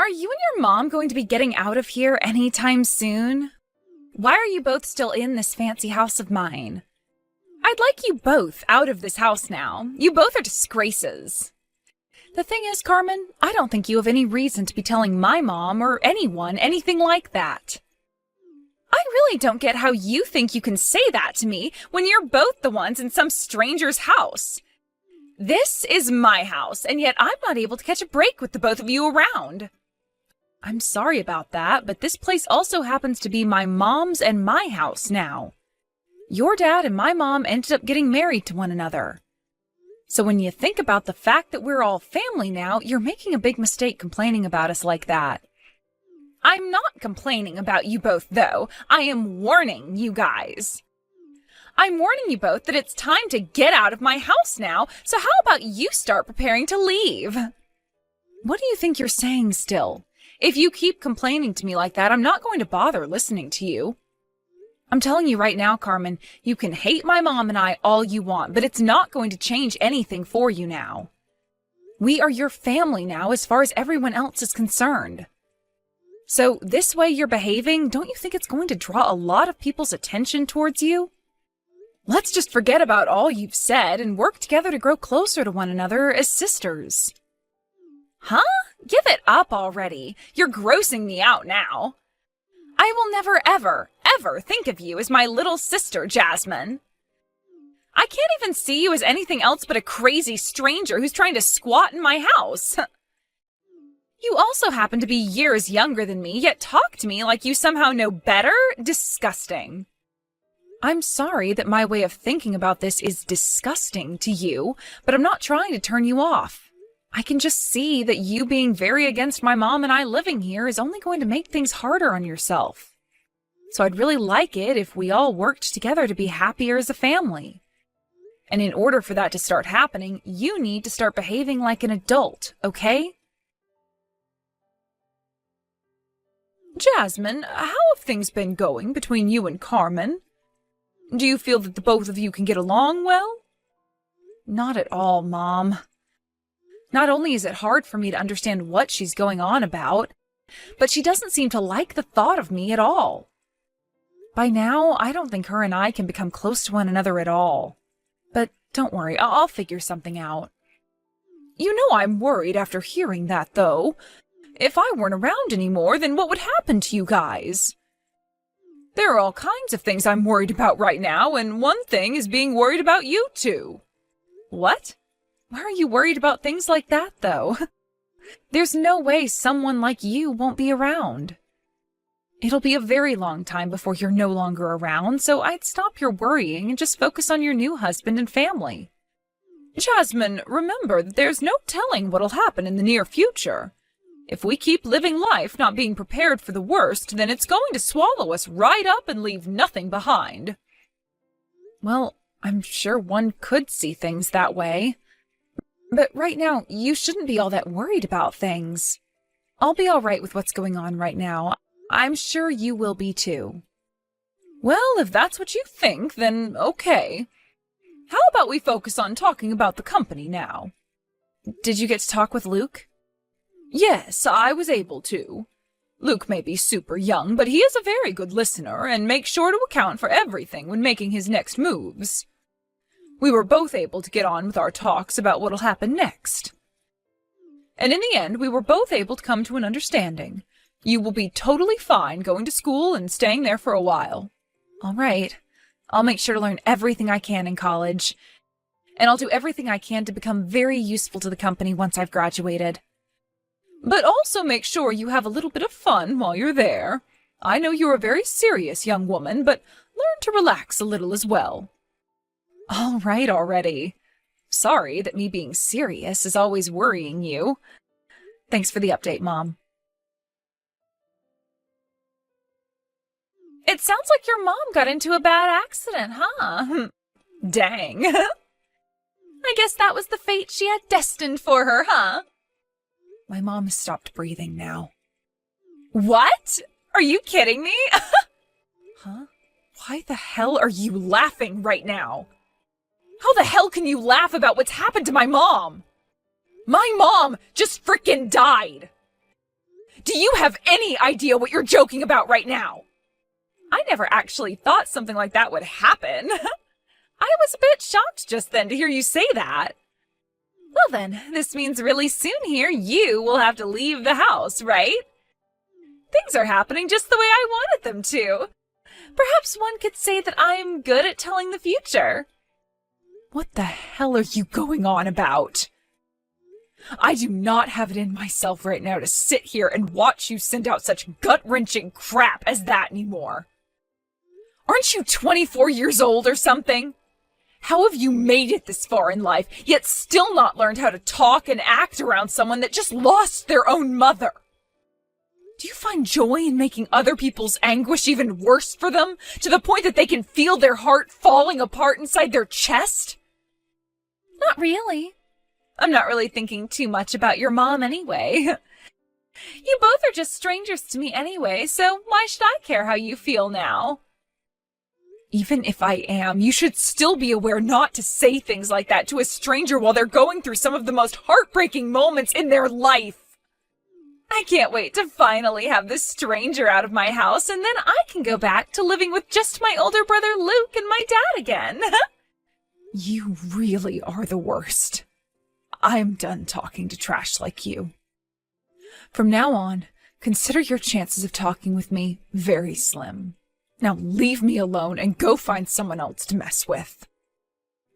Are you and your mom going to be getting out of here anytime soon? Why are you both still in this fancy house of mine? I'd like you both out of this house now. You both are disgraces. The thing is, Carmen, I don't think you have any reason to be telling my mom or anyone anything like that. I really don't get how you think you can say that to me when you're both the ones in some stranger's house. This is my house, and yet I'm not able to catch a break with the both of you around. I'm sorry about that, but this place also happens to be my mom's and my house now. Your dad and my mom ended up getting married to one another. So when you think about the fact that we're all family now, you're making a big mistake complaining about us like that. I'm not complaining about you both, though. I am warning you guys. I'm warning you both that it's time to get out of my house now, so how about you start preparing to leave? What do you think you're saying still? If you keep complaining to me like that, I'm not going to bother listening to you. I'm telling you right now, Carmen, you can hate my mom and I all you want, but it's not going to change anything for you now. We are your family now as far as everyone else is concerned. So this way you're behaving, don't you think it's going to draw a lot of people's attention towards you? Let's just forget about all you've said and work together to grow closer to one another as sisters. Huh? Give it up already. You're grossing me out now. I will never, ever think of you as my little sister, Jasmine. I can't even see you as anything else but a crazy stranger who's trying to squat in my house. You also happen to be years younger than me, yet talk to me like you somehow know better? Disgusting. I'm sorry that my way of thinking about this is disgusting to you, but I'm not trying to turn you off. I can just see that you being very against my mom and I living here is only going to make things harder on yourself. So I'd really like it if we all worked together to be happier as a family. And in order for that to start happening, you need to start behaving like an adult, okay? Jasmine, how have things been going between you and Carmen? Do you feel that the both of you can get along well? Not at all, Mom. Not only is it hard for me to understand what she's going on about, but she doesn't seem to like the thought of me at all. By now, I don't think her and I can become close to one another at all. But don't worry, I'll figure something out. You know I'm worried after hearing that, though. If I weren't around anymore, then what would happen to you guys? There are all kinds of things I'm worried about right now, and one thing is being worried about you two. What? Why are you worried about things like that, though? There's no way someone like you won't be around. It'll be a very long time before you're no longer around, so I'd stop your worrying and just focus on your new husband and family. Jasmine, remember that there's no telling what'll happen in the near future. If we keep living life not being prepared for the worst, then it's going to swallow us right up and leave nothing behind. Well, I'm sure one could see things that way. But right now, you shouldn't be all that worried about things. I'll be all right with what's going on right now. I'm sure you will be too. Well, if that's what you think, then okay. How about we focus on talking about the company now? Did you get to talk with Luke? Yes, I was able to. Luke may be super young, but he is a very good listener and makes sure to account for everything when making his next moves. We were both able to get on with our talks about what'll happen next. And in the end, we were both able to come to an understanding. You will be totally fine going to school and staying there for a while. All right. I'll make sure to learn everything I can in college. And I'll do everything I can to become very useful to the company once I've graduated. But also make sure you have a little bit of fun while you're there. I know you're a very serious young woman, but learn to relax a little as well. All right already. Sorry that me being serious is always worrying you. Thanks for the update, Mom. It sounds like your mom got into a bad accident, huh? Dang. I guess that was the fate she had destined for her, huh? My mom has stopped breathing now. What? Are you kidding me? Huh? Why the hell are you laughing right now? How the hell can you laugh about what's happened to my mom? My mom just frickin' died! Do you have any idea what you're joking about right now? I never actually thought something like that would happen. I was a bit shocked just then to hear you say that. Well then, this means really soon here you will have to leave the house, right? Things are happening just the way I wanted them to. Perhaps one could say that I'm good at telling the future. What the hell are you going on about? I do not have it in myself right now to sit here and watch you send out such gut-wrenching crap as that anymore. Aren't you 24 years old or something? How have you made it this far in life, yet still not learned how to talk and act around someone that just lost their own mother? Do you find joy in making other people's anguish even worse for them, to the point that they can feel their heart falling apart inside their chest? Not really. I'm not really thinking too much about your mom anyway. You both are just strangers to me anyway, so why should I care how you feel now? Even if I am, you should still be aware not to say things like that to a stranger while they're going through some of the most heartbreaking moments in their life. I can't wait to finally have this stranger out of my house, and then I can go back to living with just my older brother Luke and my dad again. You really are the worst. I'm done talking to trash like you. From now on, consider your chances of talking with me very slim. Now leave me alone and go find someone else to mess with.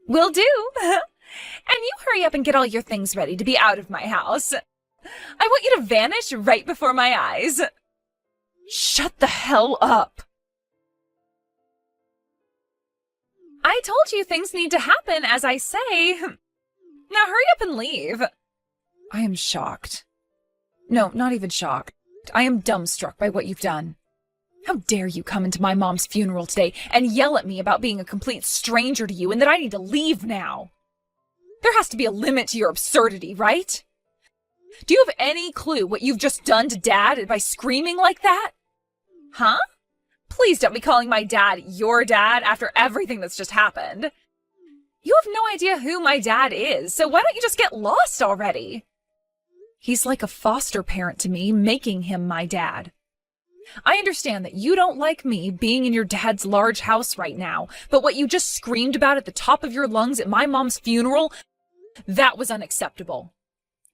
Will do. And you hurry up and get all your things ready to be out of my house. I want you to vanish right before my eyes. Shut the hell up. I told you things need to happen, as I say. Now hurry up and leave. I am shocked. No, not even shocked. I am dumbstruck by what you've done. How dare you come into my mom's funeral today and yell at me about being a complete stranger to you and that I need to leave now? There has to be a limit to your absurdity, right? Do you have any clue what you've just done to Dad by screaming like that? Huh? Please don't be calling my dad your dad after everything that's just happened. You have no idea who my dad is, so why don't you just get lost already? He's like a foster parent to me, making him my dad. I understand that you don't like me being in your dad's large house right now, but what you just screamed about at the top of your lungs at my mom's funeral, that was unacceptable.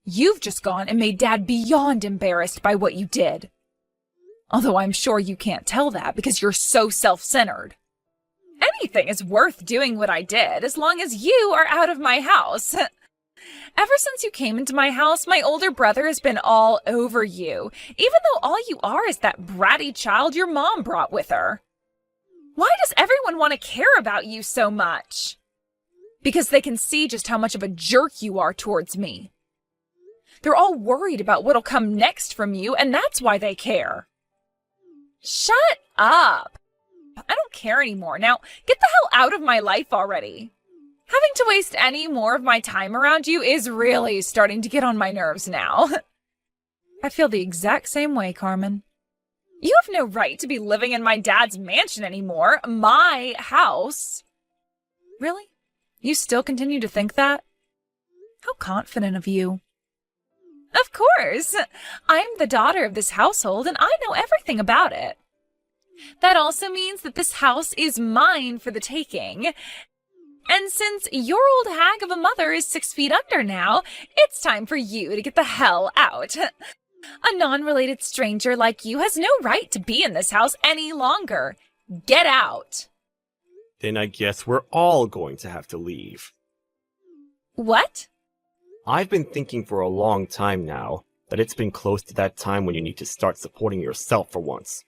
You've just gone and made Dad beyond embarrassed by what you did. Although I'm sure you can't tell that because you're so self-centered. Anything is worth doing what I did as long as you are out of my house. Ever since you came into my house, my older brother has been all over you, even though all you are is that bratty child your mom brought with her. Why does everyone want to care about you so much? Because they can see just how much of a jerk you are towards me. They're all worried about what'll come next from you, and that's why they care. Shut up. I don't care anymore. Now, get the hell out of my life already. Having to waste any more of my time around you is really starting to get on my nerves now. I feel the exact same way, Carmen. You have no right to be living in my dad's mansion anymore. My house. Really? You still continue to think that? How confident of you. Of course. I'm the daughter of this household, and I know everything about it. That also means that this house is mine for the taking. And since your old hag of a mother is 6 feet under now, it's time for you to get the hell out. A non-related stranger like you has no right to be in this house any longer. Get out. Then I guess we're all going to have to leave. What? I've been thinking for a long time now that it's been close to that time when you need to start supporting yourself for once.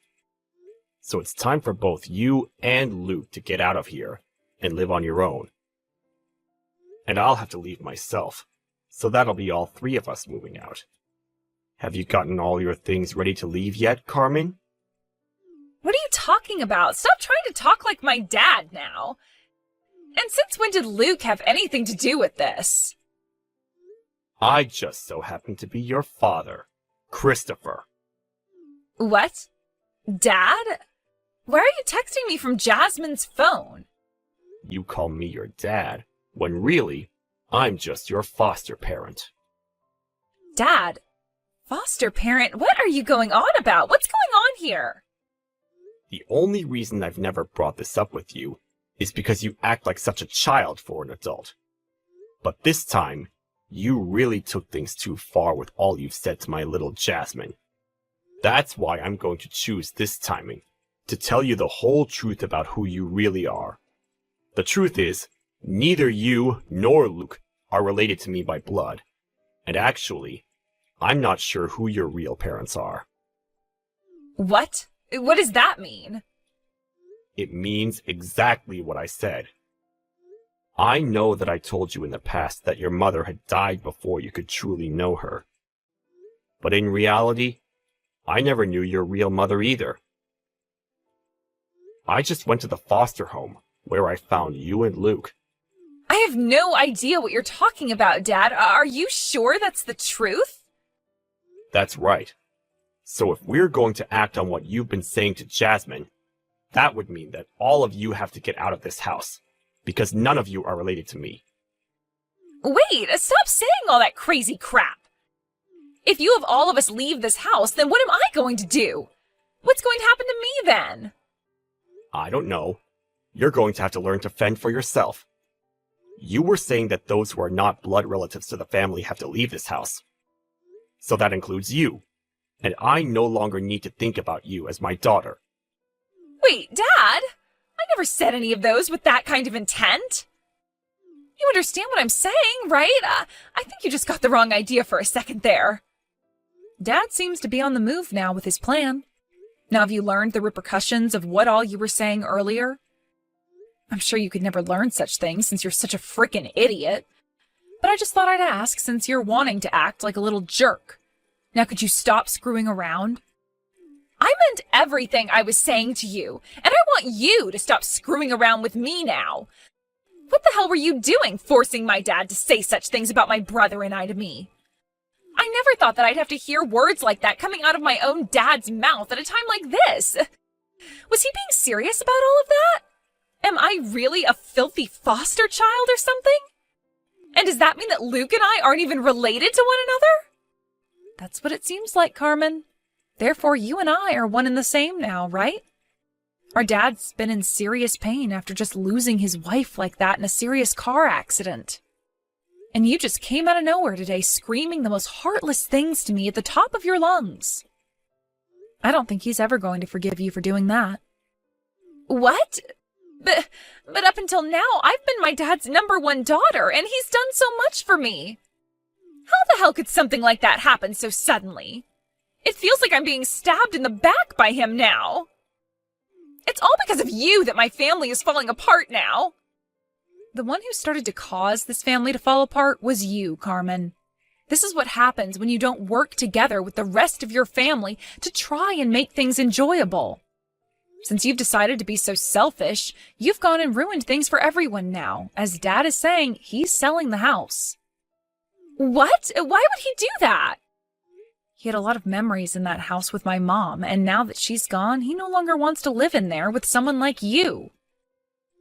So it's time for both you and Luke to get out of here and live on your own. And I'll have to leave myself, so that'll be all 3 of us moving out. Have you gotten all your things ready to leave yet, Carmen? What are you talking about? Stop trying to talk like my dad now. And since when did Luke have anything to do with this? I just so happen to be your father, Christopher. What? Dad? Why are you texting me from Jasmine's phone? You call me your dad, when really, I'm just your foster parent. Dad? Foster parent? What are you going on about? What's going on here? The only reason I've never brought this up with you is because you act like such a child for an adult. But this time, you really took things too far with all you've said to my little Jasmine. That's why I'm going to choose this timing, to tell you the whole truth about who you really are. The truth is, neither you nor Luke are related to me by blood. And actually, I'm not sure who your real parents are. What? What does that mean? It means exactly what I said. I know that I told you in the past that your mother had died before you could truly know her. But in reality, I never knew your real mother either. I just went to the foster home, where I found you and Luke. I have no idea what you're talking about, Dad. Are you sure that's the truth? That's right. So if we're going to act on what you've been saying to Jasmine, that would mean that all of you have to get out of this house, because none of you are related to me. Wait, stop saying all that crazy crap. If you have all of us leave this house, then what am I going to do? What's going to happen to me then? I don't know. You're going to have to learn to fend for yourself. You were saying that those who are not blood relatives to the family have to leave this house. So that includes you. And I no longer need to think about you as my daughter. Wait, Dad? I never said any of those with that kind of intent. You understand what I'm saying, right? I think you just got the wrong idea for a second there. Dad seems to be on the move now with his plan. Now have you learned the repercussions of what all you were saying earlier? I'm sure you could never learn such things since you're such a frickin' idiot. But I just thought I'd ask since you're wanting to act like a little jerk. Now could you stop screwing around? I meant everything I was saying to you, and I want you to stop screwing around with me now. What the hell were you doing, forcing my dad to say such things about my brother and I to me? I never thought that I'd have to hear words like that coming out of my own dad's mouth at a time like this. Was he being serious about all of that? Am I really a filthy foster child or something? And does that mean that Luke and I aren't even related to one another? That's what it seems like, Carmen. Therefore, you and I are one and the same now, right? Our dad's been in serious pain after just losing his wife like that in a serious car accident. And you just came out of nowhere today screaming the most heartless things to me at the top of your lungs. I don't think he's ever going to forgive you for doing that. What? But up until now, I've been my dad's #1 daughter, and he's done so much for me. How the hell could something like that happen so suddenly? It feels like I'm being stabbed in the back by him now. It's all because of you that my family is falling apart now. The one who started to cause this family to fall apart was you, Carmen. This is what happens when you don't work together with the rest of your family to try and make things enjoyable. Since you've decided to be so selfish, you've gone and ruined things for everyone now. As Dad is saying, he's selling the house. What? Why would he do that? He had a lot of memories in that house with my mom, and now that she's gone, he no longer wants to live in there with someone like you.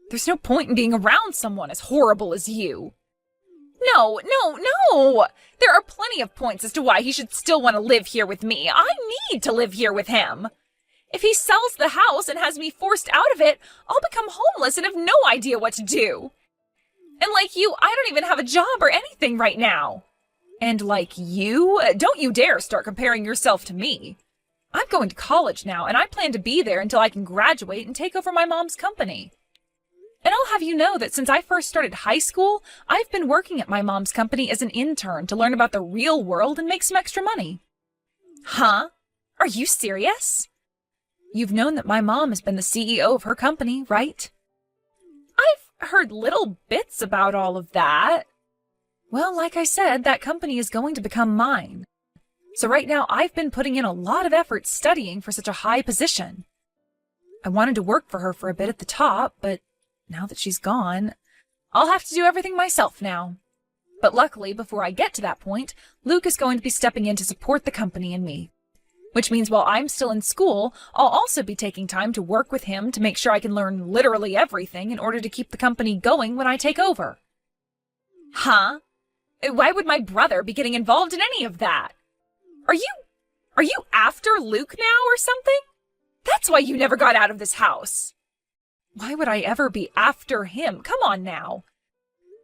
There's no point in being around someone as horrible as you. No! There are plenty of points as to why he should still want to live here with me. I need to live here with him. If he sells the house and has me forced out of it, I'll become homeless and have no idea what to do. And like you, I don't even have a job or anything right now. And like you, don't you dare start comparing yourself to me. I'm going to college now, and I plan to be there until I can graduate and take over my mom's company. And I'll have you know that since I first started high school, I've been working at my mom's company as an intern to learn about the real world and make some extra money. Huh? Are you serious? You've known that my mom has been the CEO of her company, right? I've heard little bits about all of that. Well, like I said, that company is going to become mine. So right now, I've been putting in a lot of effort studying for such a high position. I wanted to work for her for a bit at the top, but now that she's gone, I'll have to do everything myself now. But luckily, before I get to that point, Luke is going to be stepping in to support the company and me. Which means while I'm still in school, I'll also be taking time to work with him to make sure I can learn literally everything in order to keep the company going when I take over. Huh? Why would my brother be getting involved in any of that? Are you Are you after Luke now or something? That's why you never got out of this house. Why would I ever be after him? Come on now.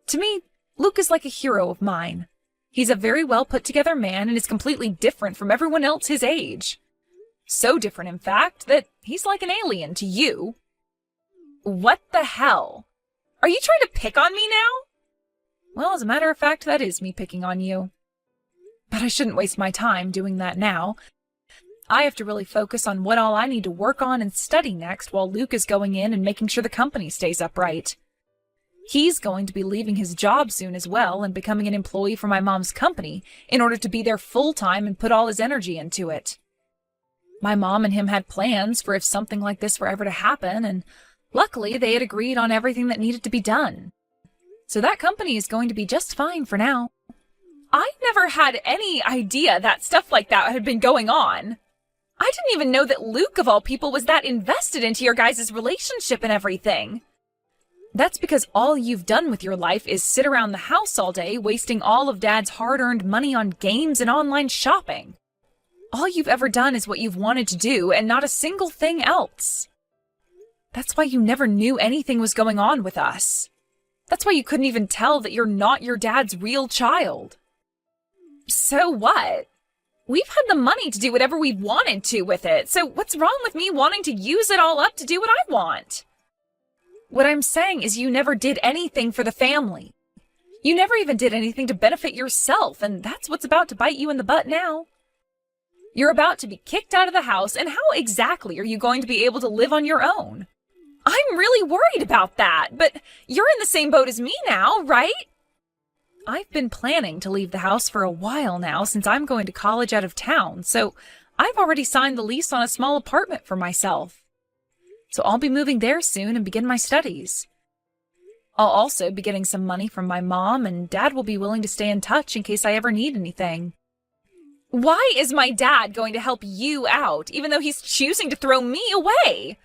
To me, Luke is like a hero of mine. He's a very well put together man and is completely different from everyone else his age. So different, in fact, that he's like an alien to you. What the hell? Are you trying to pick on me now? Well, as a matter of fact, that is me picking on you. But I shouldn't waste my time doing that now. I have to really focus on what all I need to work on and study next while Luke is going in and making sure the company stays upright. He's going to be leaving his job soon as well and becoming an employee for my mom's company in order to be there full-time and put all his energy into it. My mom and him had plans for if something like this were ever to happen, and luckily they had agreed on everything that needed to be done. So that company is going to be just fine for now. I never had any idea that stuff like that had been going on. I didn't even know that Luke, of all people, was that invested into your guys' relationship and everything. That's because all you've done with your life is sit around the house all day, wasting all of Dad's hard-earned money on games and online shopping. All you've ever done is what you've wanted to do, and not a single thing else. That's why you never knew anything was going on with us. That's why you couldn't even tell that you're not your dad's real child. So what? We've had the money to do whatever we wanted to with it, so what's wrong with me wanting to use it all up to do what I want? What I'm saying is you never did anything for the family. You never even did anything to benefit yourself, and that's what's about to bite you in the butt now. You're about to be kicked out of the house, and how exactly are you going to be able to live on your own? I'm really worried about that, but you're in the same boat as me now, right? I've been planning to leave the house for a while now since I'm going to college out of town, so I've already signed the lease on a small apartment for myself. So I'll be moving there soon and begin my studies. I'll also be getting some money from my mom, and Dad will be willing to stay in touch in case I ever need anything. Why is my dad going to help you out, even though he's choosing to throw me away?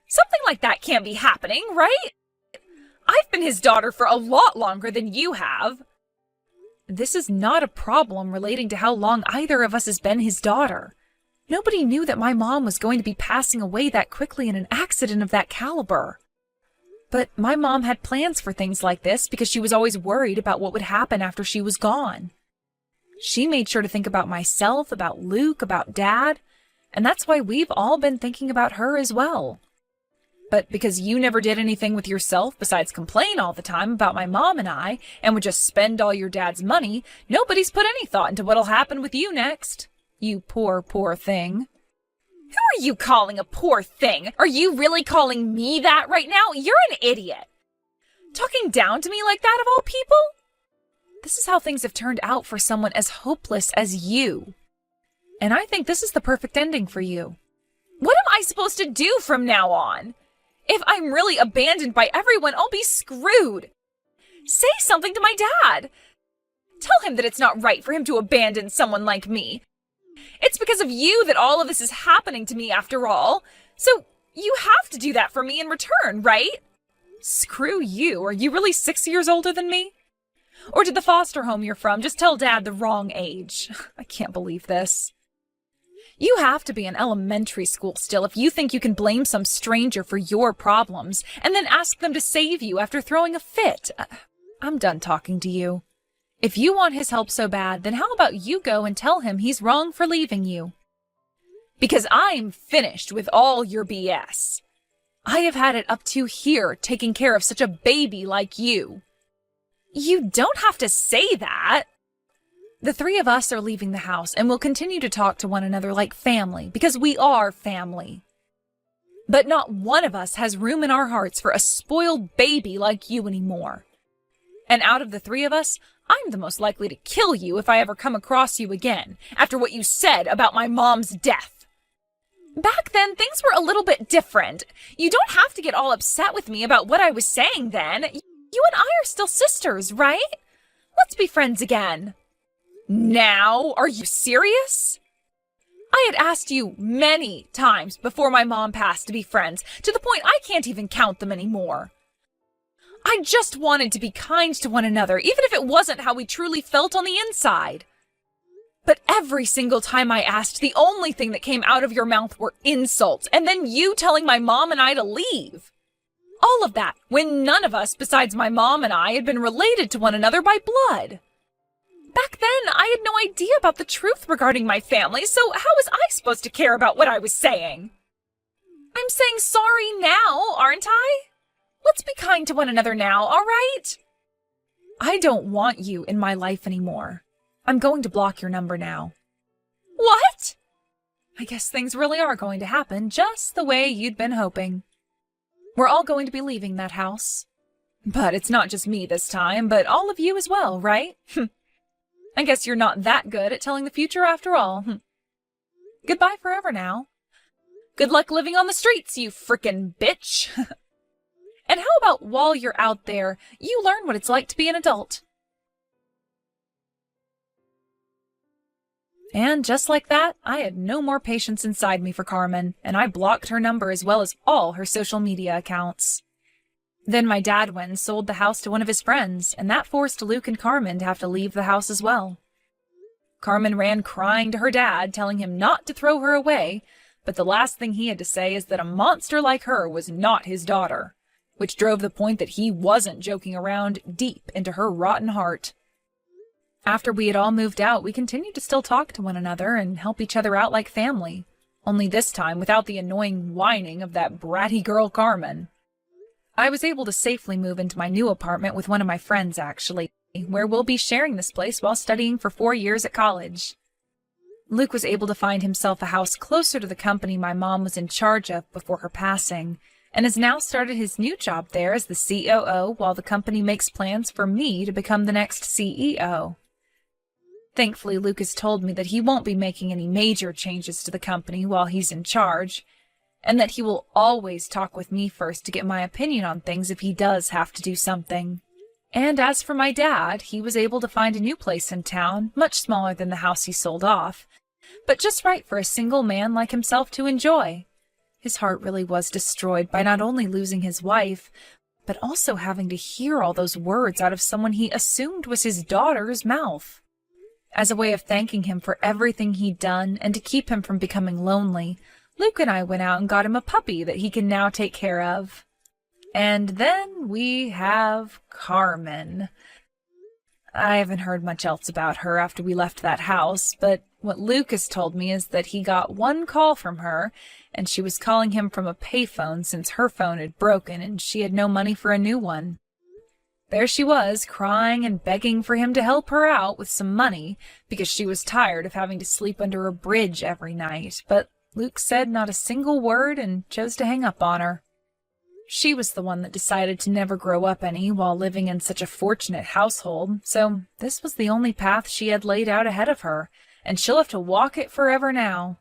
Something like that can't be happening, right? I've been his daughter for a lot longer than you have. This is not a problem relating to how long either of us has been his daughter. Nobody knew that my mom was going to be passing away that quickly in an accident of that caliber. But my mom had plans for things like this because she was always worried about what would happen after she was gone. She made sure to think about myself, about Luke, about Dad, and that's why we've all been thinking about her as well. But because you never did anything with yourself besides complain all the time about my mom and I, and would just spend all your dad's money, nobody's put any thought into what'll happen with you next. You poor, poor thing. Who are you calling a poor thing? Are you really calling me that right now? You're an idiot. Talking down to me like that of all people? This is how things have turned out for someone as hopeless as you. And I think this is the perfect ending for you. What am I supposed to do from now on? If I'm really abandoned by everyone, I'll be screwed. Say something to my dad. Tell him that it's not right for him to abandon someone like me. It's because of you that all of this is happening to me after all. So you have to do that for me in return, right? Screw you. Are you really 6 years older than me? Or did the foster home you're from just tell Dad the wrong age? I can't believe this. You have to be in elementary school still if you think you can blame some stranger for your problems and then ask them to save you after throwing a fit. I'm done talking to you. If you want his help so bad, then how about you go and tell him he's wrong for leaving you? Because I'm finished with all your BS. I have had it up to here taking care of such a baby like you. You don't have to say that. The three of us are leaving the house and we'll continue to talk to one another like family because we are family. But not one of us has room in our hearts for a spoiled baby like you anymore. And out of the three of us, I'm the most likely to kill you if I ever come across you again after what you said about my mom's death. Back then, things were a little bit different. You don't have to get all upset with me about what I was saying then. You and I are still sisters, right? Let's be friends again. Now? Are you serious? I had asked you many times before my mom passed to be friends, to the point I can't even count them anymore. I just wanted to be kind to one another, even if it wasn't how we truly felt on the inside. But every single time I asked, the only thing that came out of your mouth were insults, and then you telling my mom and I to leave. All of that, when none of us, besides my mom and I, had been related to one another by blood. Back then, I had no idea about the truth regarding my family, so how was I supposed to care about what I was saying? I'm saying sorry now, aren't I? Let's be kind to one another now, all right? I don't want you in my life anymore. I'm going to block your number now. What? I guess things really are going to happen just the way you'd been hoping. We're all going to be leaving that house. But it's not just me this time, but all of you as well, right? I guess you're not that good at telling the future after all. Goodbye forever now. Good luck living on the streets, you frickin' bitch. And how about while you're out there, you learn what it's like to be an adult? And just like that, I had no more patience inside me for Carmen, and I blocked her number as well as all her social media accounts. Then my dad went and sold the house to one of his friends, and that forced Luke and Carmen to have to leave the house as well. Carmen ran crying to her dad, telling him not to throw her away, but the last thing he had to say is that a monster like her was not his daughter, which drove the point that he wasn't joking around deep into her rotten heart. After we had all moved out, we continued to still talk to one another and help each other out like family, only this time without the annoying whining of that bratty girl Carmen. I was able to safely move into my new apartment with one of my friends, actually, where we'll be sharing this place while studying for 4 years at college. Luke was able to find himself a house closer to the company my mom was in charge of before her passing, and has now started his new job there as the COO while the company makes plans for me to become the next CEO. Thankfully, Luke has told me that he won't be making any major changes to the company while he's in charge, and that he will always talk with me first to get my opinion on things if he does have to do something. And as for my dad, he was able to find a new place in town, much smaller than the house he sold off, but just right for a single man like himself to enjoy. His heart really was destroyed by not only losing his wife, but also having to hear all those words out of someone he assumed was his daughter's mouth. As a way of thanking him for everything he'd done and to keep him from becoming lonely, Luke and I went out and got him a puppy that he can now take care of. And then we have Carmen. I haven't heard much else about her after we left that house, but what Luke has told me is that he got one call from her, and she was calling him from a payphone since her phone had broken and she had no money for a new one. There she was, crying and begging for him to help her out with some money because she was tired of having to sleep under a bridge every night, but Luke said not a single word and chose to hang up on her. She was the one that decided to never grow up any while living in such a fortunate household, so this was the only path she had laid out ahead of her, and she'll have to walk it forever now.